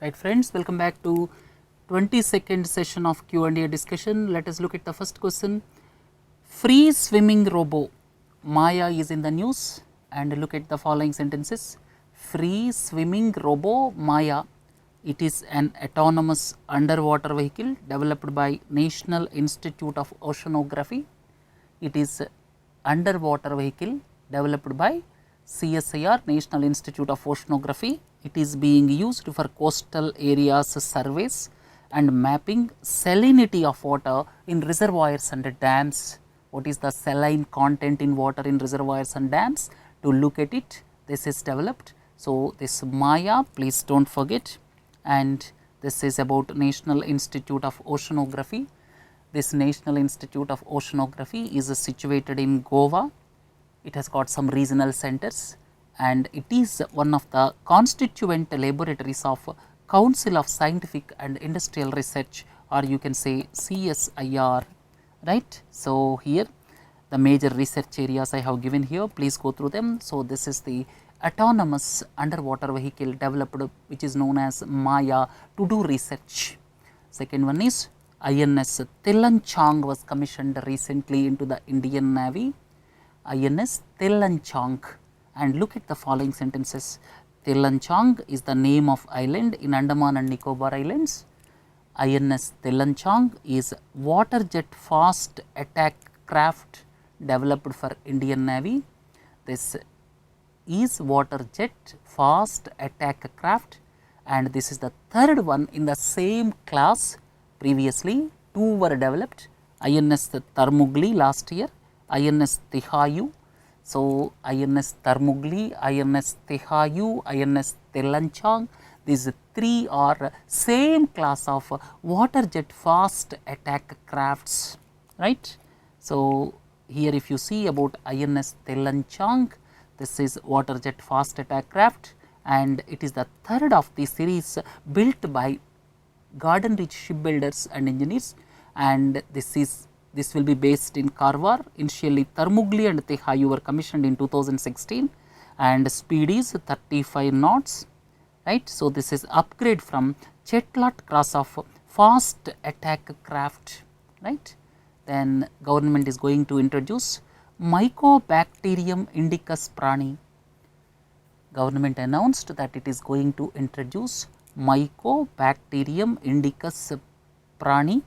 Right friends, welcome back to 22nd session of Q&A discussion. Let us look at the first question. Free-swimming robo Maya is in the news, and look at the following sentences. Free-swimming robo Maya, it is an autonomous underwater vehicle developed by National Institute of Oceanography. It is underwater vehicle developed by CSIR, National Institute of Oceanography. It is being used for coastal areas surveys and mapping salinity of water in reservoirs and dams. What is the saline content in water in reservoirs and dams? To look at it, this is developed. So, this Maya, please do not forget, and this is about National Institute of Oceanography. This National Institute of Oceanography is situated in Goa. It has got some regional centers, and it is one of the constituent laboratories of Council of Scientific and Industrial Research, or you can say CSIR, right. So, here the major research areas I have given here, please go through them. So, this is the autonomous underwater vehicle developed, which is known as Maya, to do research. Second one is INS Tilanchang was commissioned recently into the Indian Navy. INS Tilanchang, and look at the following sentences. Tilanchang is the name of island in Andaman and Nicobar Islands. INS Tilanchang is water jet fast attack craft developed for Indian Navy. This is water jet fast attack craft, and this is the third one in the same class. Previously, two were developed, INS Tharmugli last year, INS Tihayu. So, INS Tharmugli, INS Tihayu, INS Tilanchang, these three are same class of water jet fast attack crafts, right. So, here if you see about INS Tilanchang, this is water jet fast attack craft, and it is the third of the series built by Garden Reach shipbuilders and engineers, and this will be based in Karwar. Initially Tharmugli and Tihayu were commissioned in 2016, and speed is 35 knots, right. So, this is upgrade from Chetlat class of fast attack craft, right. Then government is going to introduce Mycobacterium indicus prani. Government announced that it is going to introduce Mycobacterium indicus prani,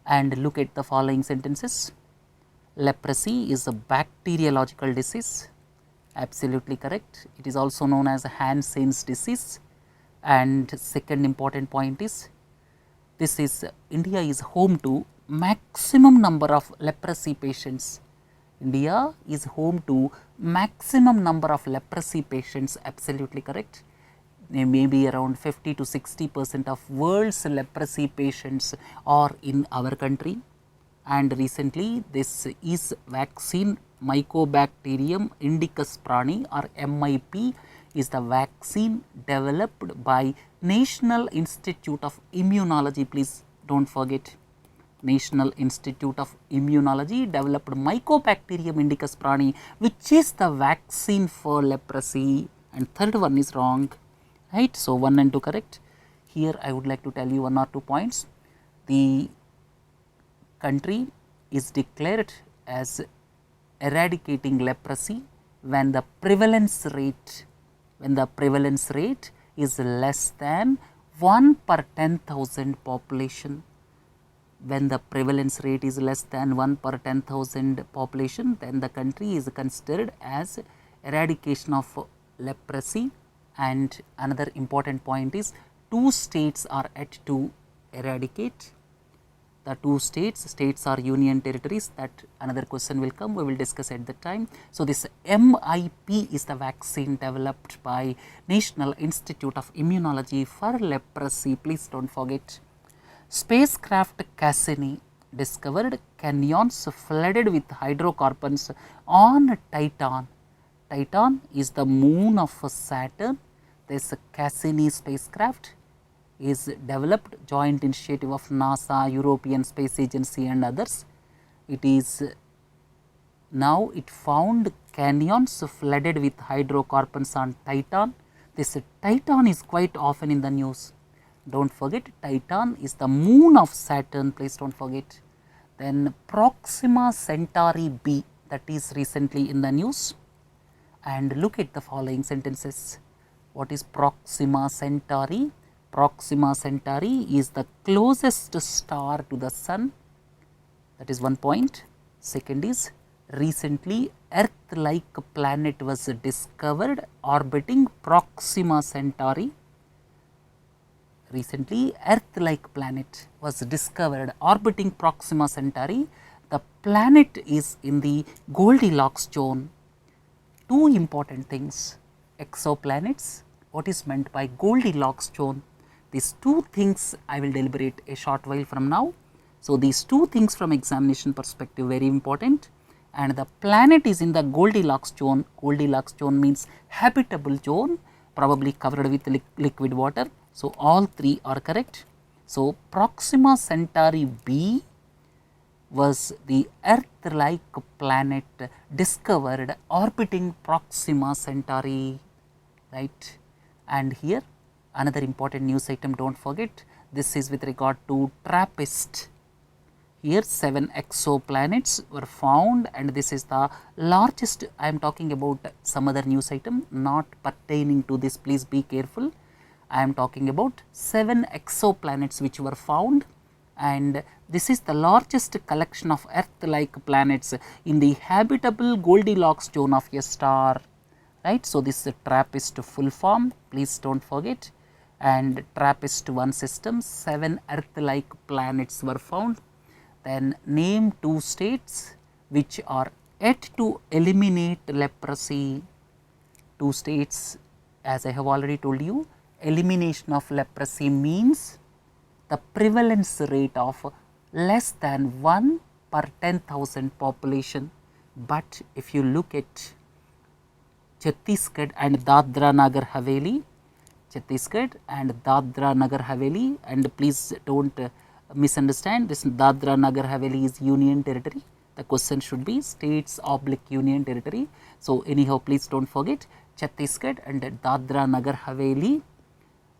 and look at the following sentences. Leprosy is a bacteriological disease, absolutely correct. It is also known as Hansen's disease, and second important point is this is India is home to maximum number of leprosy patients. India is home to maximum number of leprosy patients, absolutely correct. Maybe around 50 to 60% of world's leprosy patients are in our country, and recently this is vaccine Mycobacterium indicus prani, or MIP, is the vaccine developed by National Institute of Immunology. Please do not forget, National Institute of Immunology developed Mycobacterium indicus prani, which is the vaccine for leprosy, and third one is wrong, right. So, 1 and 2 correct. Here I would like to tell you 1 or 2 points. The country is declared as eradicating leprosy when the prevalence rate is less than 1 per 10,000 population. When the prevalence rate is less than 1 per 10,000 population, then the country is considered as eradication of leprosy. And another important point is 2 states are yet to eradicate. The 2 states are union territories. That another question will come, we will discuss at that time. So, this MIP is the vaccine developed by National Institute of Immunology for leprosy, please do not forget. Spacecraft Cassini discovered canyons flooded with hydrocarbons on Titan. Titan is the moon of Saturn. This Cassini spacecraft is developed, joint initiative of NASA, European Space Agency and others. It is now it found canyons flooded with hydrocarbons on Titan. This Titan is quite often in the news. Don't forget, Titan is the moon of Saturn, please don't forget. Then Proxima Centauri B, that is recently in the news. And look at the following sentences. What is Proxima Centauri? Proxima Centauri is the closest star to the sun. That is one point. Second is, recently Earth-like planet was discovered orbiting Proxima Centauri. Recently, Earth-like planet was discovered orbiting Proxima Centauri. The planet is in the Goldilocks zone. Two important things, exoplanets, what is meant by Goldilocks zone. These two things I will deliberate a short while from now. So, these two things from examination perspective very important, and the planet is in the Goldilocks zone. Goldilocks zone means habitable zone, probably covered with liquid water. So, all three are correct. So, Proxima Centauri B was the Earth-like planet discovered orbiting Proxima Centauri, right. And here another important news item, don't forget, this is with regard to TRAPPIST. Here 7 exoplanets were found, and this is the largest. I am talking about some other news item not pertaining to this, please be careful. I am talking about 7 exoplanets which were found, and this is the largest collection of Earth-like planets in the habitable Goldilocks zone of a star, right. So, this is TRAPPIST full form, please don't forget, and TRAPPIST-1 system, 7 Earth-like planets were found. Then name 2 states which are yet to eliminate leprosy. 2 states, as I have already told you, elimination of leprosy means the prevalence rate of less than 1 per 10,000 population. But if you look at Chhattisgarh and Dadra Nagar Haveli, Chhattisgarh and Dadra Nagar Haveli, and please don't misunderstand, this Dadra Nagar Haveli is union territory. The question should be states / union territory. So, anyhow, please don't forget Chhattisgarh and Dadra Nagar Haveli,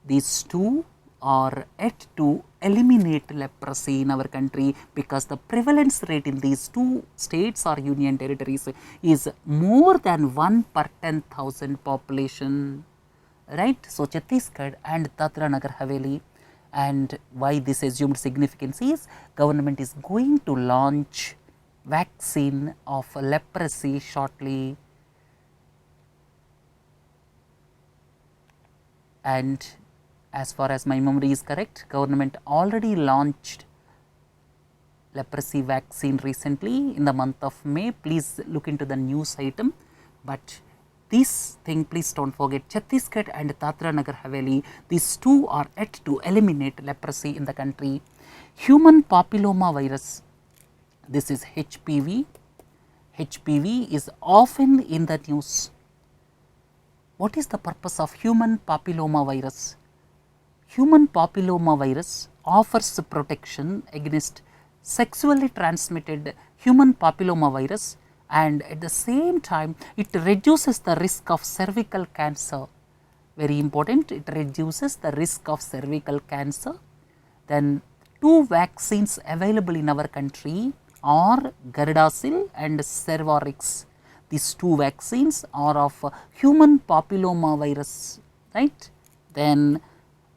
these two are yet to eliminate leprosy in our country, because the prevalence rate in these 2 states or union territories is more than 1 per 10,000 population, right. So, Chhattisgarh and Dadra Nagar Haveli, and why this assumed significance is government is going to launch vaccine of leprosy shortly, and as far as my memory is correct, government already launched leprosy vaccine recently in the month of May. Please look into the news item, but this thing, please don't forget, Chhattisgarh and Dadra Nagar Haveli, these two are yet to eliminate leprosy in the country. Human papilloma virus, this is HPV. HPV is often in the news. What is the purpose of human papilloma virus? Human papilloma virus offers protection against sexually transmitted human papilloma virus, and at the same time it reduces the risk of cervical cancer. Very important, it reduces the risk of cervical cancer. Then 2 vaccines available in our country are Gardasil and Cervarix. These 2 vaccines are of human papilloma virus, right. Then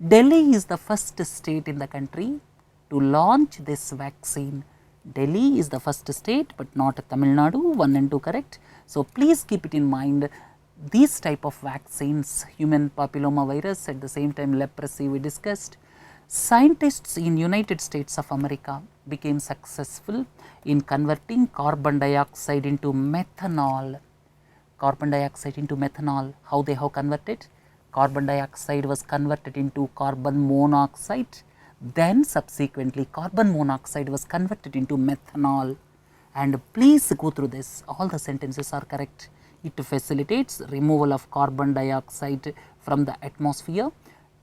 Delhi is the first state in the country to launch this vaccine. Delhi is the first state, but not Tamil Nadu, 1 and 2 correct. So, please keep it in mind, these type of vaccines, human papilloma virus, at the same time leprosy we discussed. Scientists in United States of America became successful in converting carbon dioxide into methanol. Carbon dioxide into methanol, how they have converted? Carbon dioxide was converted into carbon monoxide, then subsequently carbon monoxide was converted into methanol. And please go through this, all the sentences are correct. It facilitates removal of carbon dioxide from the atmosphere.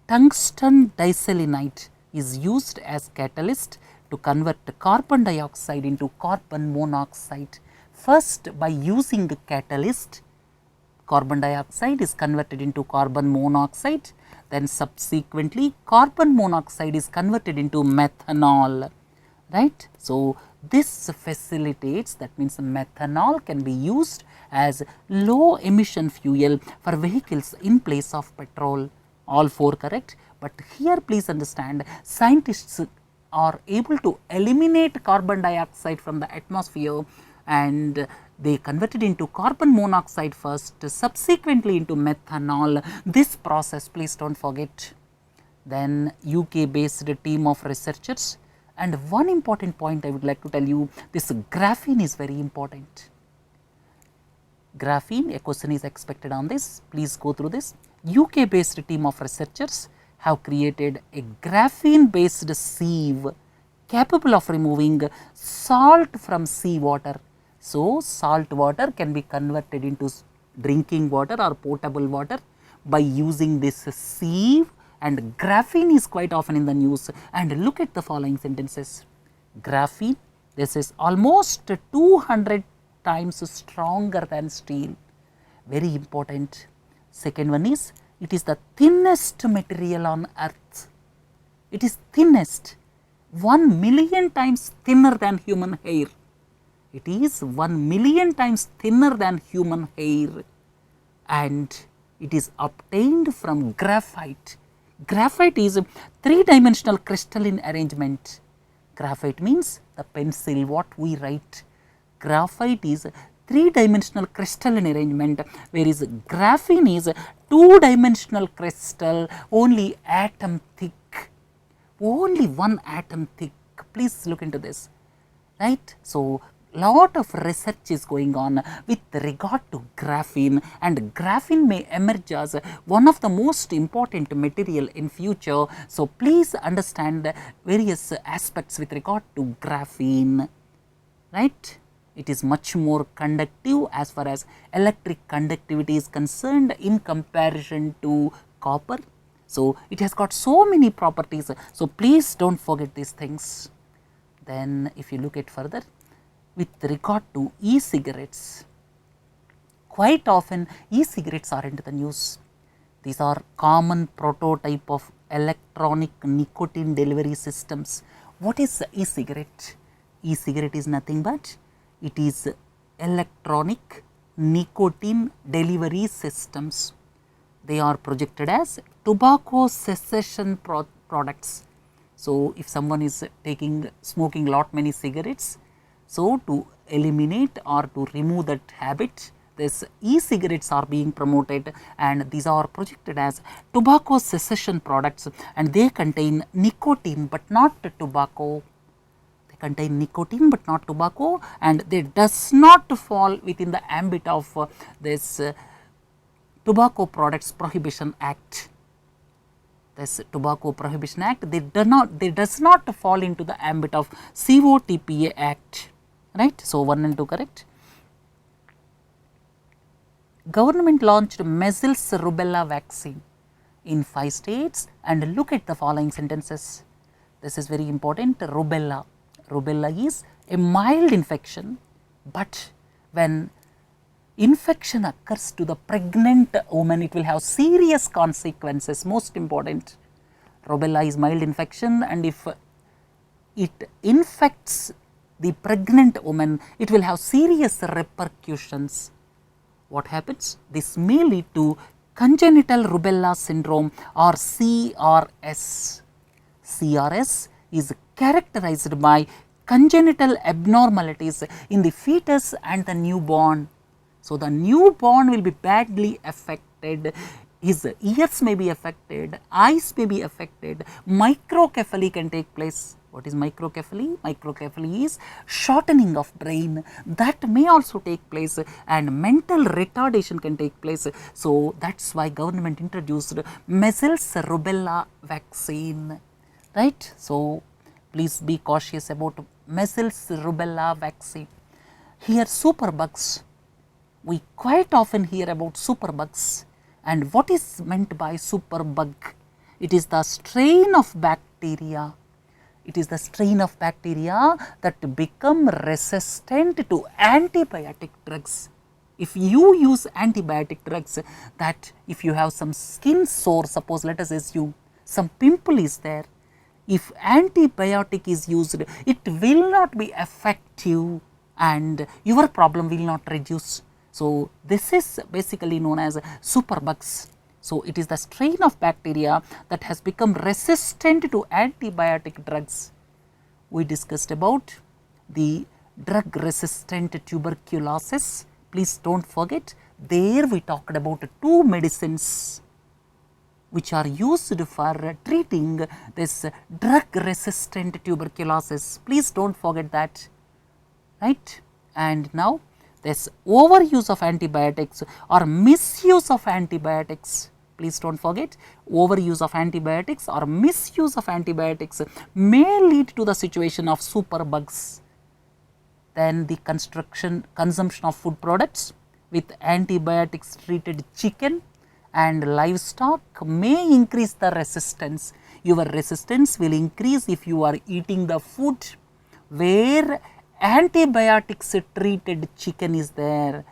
Tungsten diselenite is used as catalyst to convert carbon dioxide into carbon monoxide. First, by using the catalyst, carbon dioxide is converted into carbon monoxide, then subsequently carbon monoxide is converted into methanol, right. So, this facilitates, that means methanol can be used as low emission fuel for vehicles in place of petrol. All four correct, but here please understand, scientists are able to eliminate carbon dioxide from the atmosphere and they convert it into carbon monoxide first, subsequently into methanol. This process, please do not forget. Then UK based team of researchers, and one important point I would like to tell you, this graphene is very important. Graphene, a question is expected on this, please go through this. UK based team of researchers have created a graphene based sieve capable of removing salt from sea water. So, salt water can be converted into drinking water or potable water by using this sieve, and graphene is quite often in the news. And look at the following sentences. Graphene, this is almost 200 times stronger than steel, very important. Second one is, it is the thinnest material on earth. It is thinnest, 1,000,000 times thinner than human hair. It is 1,000,000 times thinner than human hair, and it is obtained from graphite. Graphite is a three-dimensional crystalline arrangement. Graphite means the pencil what we write. Graphite is a three-dimensional crystalline arrangement, whereas graphene is a two-dimensional crystal, only atom thick, only one atom thick. Please look into this, right. So, lot of research is going on with regard to graphene, and graphene may emerge as one of the most important material in future. So, please understand various aspects with regard to graphene, right. It is much more conductive as far as electric conductivity is concerned in comparison to copper. So, it has got so many properties. So, please do not forget these things. Then, if you look at further, with regard to e-cigarettes, quite often e-cigarettes are into the news. These are common prototype of electronic nicotine delivery systems. What is e-cigarette? E-cigarette is nothing but it is electronic nicotine delivery systems. They are projected as tobacco cessation products. So, if someone is smoking lot many cigarettes, so to eliminate or to remove that habit, this e-cigarettes are being promoted, and these are projected as tobacco cessation products, and they contain nicotine but not tobacco. They contain nicotine but not tobacco, and they does not fall within the ambit of this Tobacco Products Prohibition Act. This Tobacco Prohibition Act, they does not fall into the ambit of COTPA Act, right. So, 1 and 2 correct. Government launched measles rubella vaccine in 5 states, and look at the following sentences. This is very important. Rubella. Rubella is a mild infection, but when infection occurs to the pregnant woman, it will have serious consequences. Most important, rubella is mild infection, and if it infects the pregnant woman, it will have serious repercussions. What happens? This may lead to congenital rubella syndrome or CRS. CRS is characterized by congenital abnormalities in the fetus and the newborn. So, the newborn will be badly affected, his ears may be affected, eyes may be affected, microcephaly can take place. What is microcephaly? Microcephaly is shortening of brain, that may also take place, and mental retardation can take place. So, that is why government introduced measles rubella vaccine, right. So, please be cautious about measles rubella vaccine. Here superbugs, we quite often hear about superbugs, and what is meant by superbug? It is the strain of bacteria. It is the strain of bacteria that become resistant to antibiotic drugs. If you use antibiotic drugs, that if you have some skin sore, suppose let us assume some pimple is there, if antibiotic is used, it will not be effective and your problem will not reduce. So, this is basically known as superbugs. So, it is the strain of bacteria that has become resistant to antibiotic drugs. We discussed about the drug resistant tuberculosis. Please do not forget, there we talked about 2 medicines which are used for treating this drug resistant tuberculosis. Please do not forget that, right. And now this overuse of antibiotics or misuse of antibiotics, please do not forget, overuse of antibiotics or misuse of antibiotics may lead to the situation of superbugs. Then the consumption of food products with antibiotics treated chicken and livestock may increase the resistance. Your resistance will increase if you are eating the food where antibiotics treated chicken is there,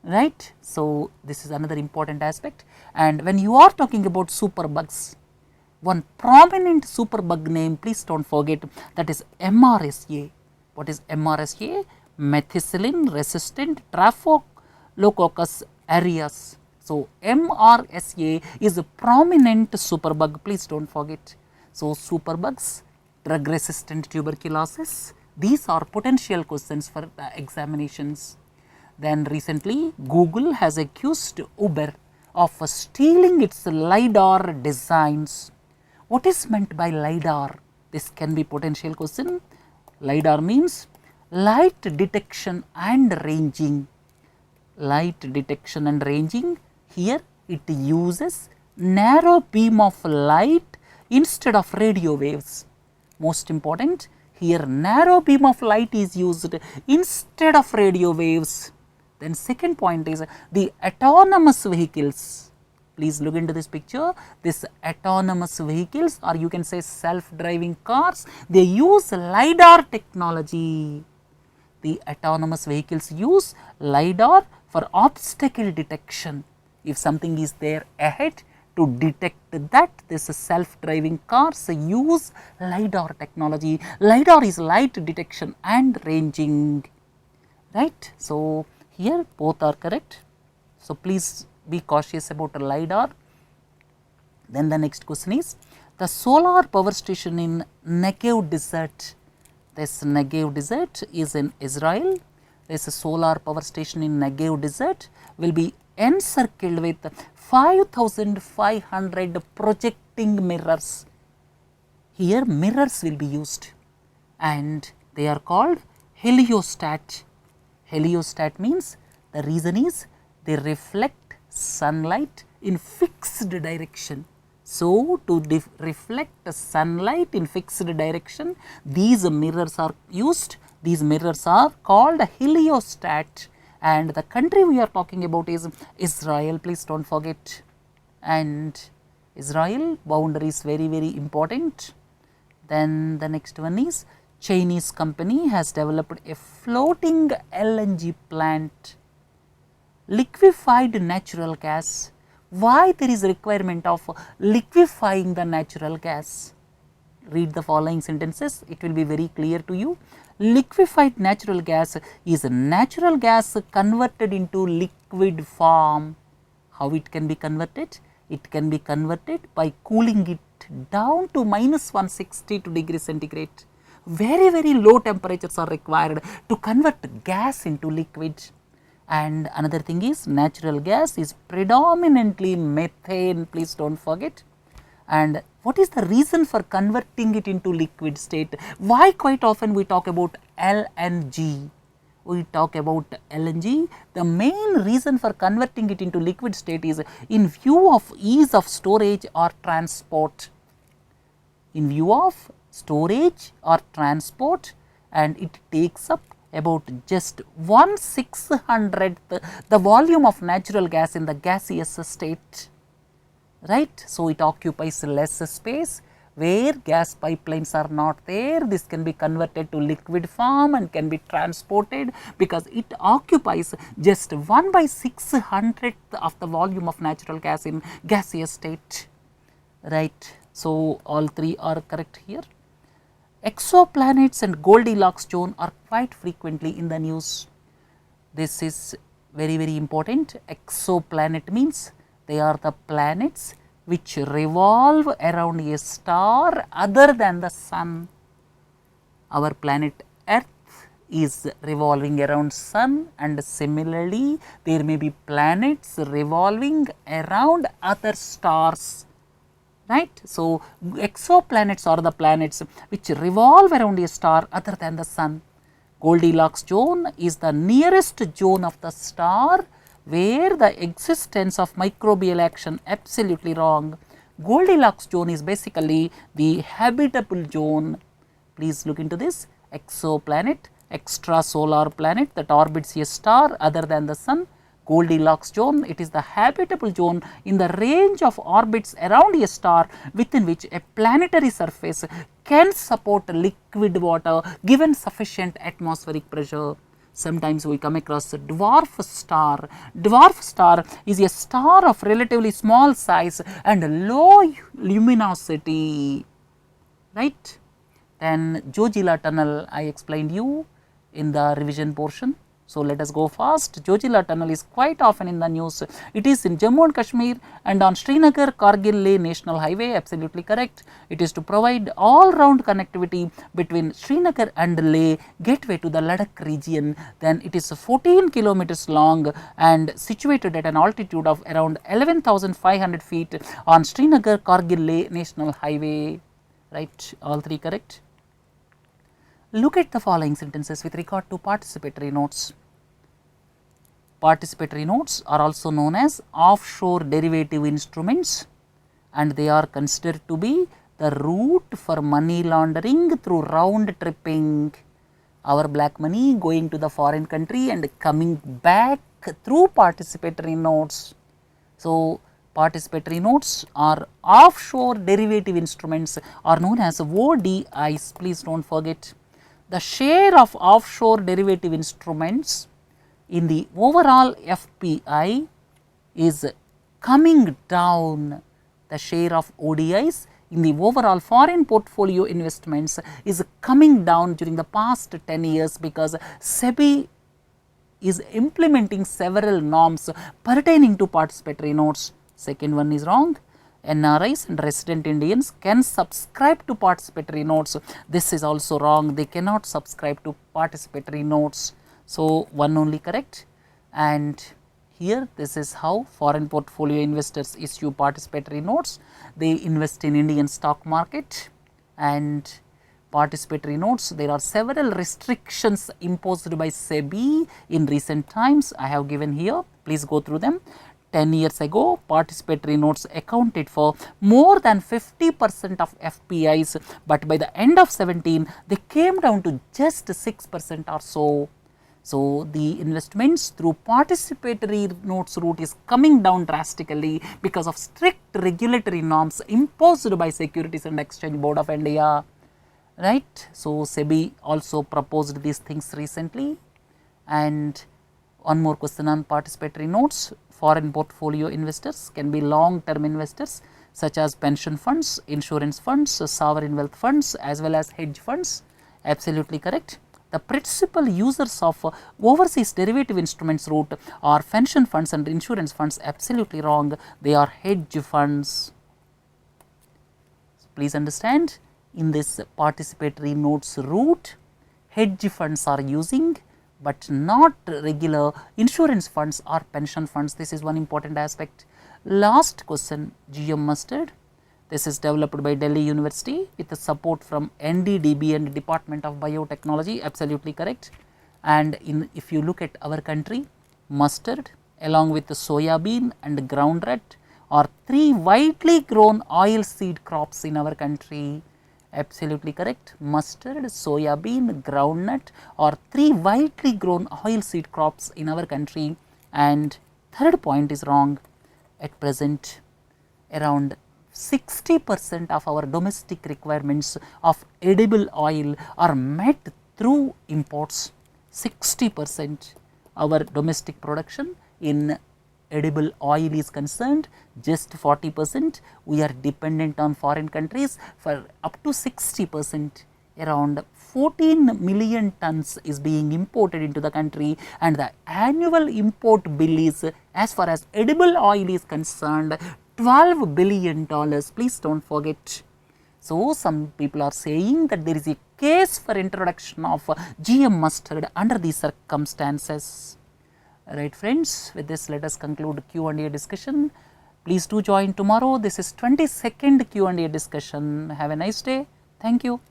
right. So, this is another important aspect. And when you are talking about superbugs, one prominent superbug name, please do not forget, that is MRSA. What is MRSA? Methicillin resistant Staphylococcus aureus. So, MRSA is a prominent superbug, please do not forget. So, superbugs, drug resistant tuberculosis, these are potential questions for the examinations. Then recently Google has accused Uber of stealing its LiDAR designs. What is meant by LiDAR? This can be potential question. LiDAR means light detection and ranging. Light detection and ranging, here it uses narrow beam of light instead of radio waves. Most important, here narrow beam of light is used instead of radio waves. Then second point is the autonomous vehicles. Please look into this picture. This autonomous vehicles, or you can say self-driving cars, they use LiDAR technology. The autonomous vehicles use LiDAR for obstacle detection. If something is there ahead, to detect that, this self-driving cars use LiDAR technology. LiDAR is light detection and ranging, right. So, here both are correct. So, please be cautious about LiDAR. Then the next question is the solar power station in Negev desert. This Negev desert is in Israel. There is a solar power station in Negev desert, will be encircled with 5,500 projecting mirrors. Here mirrors will be used and they are called heliostat. Heliostat means, the reason is they reflect sunlight in fixed direction. So, to reflect the sunlight in fixed direction, these mirrors are used. These mirrors are called heliostat, and the country we are talking about is Israel, please do not forget. And Israel boundary is very, very important. Then the next one is Chinese company has developed a floating LNG plant, liquefied natural gas. Why there is requirement of liquefying the natural gas? Read the following sentences, it will be very clear to you. Liquefied natural gas is a natural gas converted into liquid form. How it can be converted? It can be converted by cooling it down to -162 degrees centigrade. Very, very low temperatures are required to convert gas into liquid. And another thing is, natural gas is predominantly methane, please do not forget. And what is the reason for converting it into liquid state? Why quite often we talk about LNG? We talk about LNG, the main reason for converting it into liquid state is in view of ease of storage or transport. In view of storage or transport, and it takes up about just 1/600th the volume of natural gas in the gaseous state, right. So, it occupies less space, where gas pipelines are not there, this can be converted to liquid form and can be transported, because it occupies just 1/600th of the volume of natural gas in gaseous state, right. So, all three are correct here. Exoplanets and Goldilocks zone are quite frequently in the news. This is very important. Exoplanet means they are the planets which revolve around a star other than the sun. Our planet Earth is revolving around sun, and similarly there may be planets revolving around other stars, right. So, exoplanets are the planets which revolve around a star other than the sun. Goldilocks zone is the nearest zone of the star where the existence of microbial action absolutely wrong. Goldilocks zone is basically the habitable zone. Please look into this. Exoplanet, extrasolar planet that orbits a star other than the sun. Goldilocks zone, it is the habitable zone in the range of orbits around a star within which a planetary surface can support liquid water given sufficient atmospheric pressure. Sometimes we come across a dwarf star. Dwarf star is a star of relatively small size and low luminosity, right. Then Jojila tunnel I explained you in the revision portion. So, let us go fast. Jojila tunnel is quite often in the news. It is in Jammu and Kashmir and on Srinagar Kargil Leh National Highway, absolutely correct. It is to provide all round connectivity between Srinagar and Leh, gateway to the Ladakh region. Then it is 14 kilometers long and situated at an altitude of around 11,500 feet on Srinagar Kargil Leh National Highway, right. All three correct. Look at the following sentences with regard to participatory notes. Participatory notes are also known as offshore derivative instruments, and they are considered to be the route for money laundering through round tripping. Our black money going to the foreign country and coming back through participatory notes. So, participatory notes or offshore derivative instruments are known as ODIs. Please do not forget. The share of offshore derivative instruments in the overall FPI is coming down. The share of ODIs in the overall foreign portfolio investments is coming down during the past 10 years because SEBI is implementing several norms pertaining to participatory notes. Second one is wrong. NRIs and resident Indians can subscribe to participatory notes. This is also wrong. They cannot subscribe to participatory notes. So, one only correct. And here this is how foreign portfolio investors issue participatory notes. They invest in Indian stock market and participatory notes. There are several restrictions imposed by SEBI in recent times. I have given here. Please go through them. 10 years ago, participatory notes accounted for more than 50% of FPIs, but by the end of 17, they came down to just 6% or so. So, the investments through participatory notes route is coming down drastically because of strict regulatory norms imposed by Securities and Exchange Board of India, right. So, SEBI also proposed these things recently. And one more question on participatory notes. Foreign portfolio investors can be long term investors such as pension funds, insurance funds, sovereign wealth funds as well as hedge funds, absolutely correct. The principal users of overseas derivative instruments route are pension funds and insurance funds, absolutely wrong, they are hedge funds. So, please understand, in this participatory notes route, hedge funds are using, but not regular insurance funds or pension funds. This is one important aspect. Last question, GM mustard. This is developed by Delhi University with the support from NDDB and Department of Biotechnology, absolutely correct. And if you look at our country, mustard along with the soya bean and groundnut are three widely grown oil seed crops in our country. Absolutely correct. Mustard, soya bean, groundnut are three widely grown oil seed crops in our country. And third point is wrong. At present, around 60% of our domestic requirements of edible oil are met through imports. 60% our domestic production in edible oil is concerned, just 40% we are dependent on foreign countries for up to 60%. Around 14 million tons is being imported into the country, and the annual import bill is, as far as edible oil is concerned, $12 billion. Please do not forget. So, some people are saying that there is a case for introduction of GM mustard under these circumstances. Right friends, with this let us conclude Q&A discussion. Please do join tomorrow. This is 22nd Q&A discussion. Have a nice day. Thank you.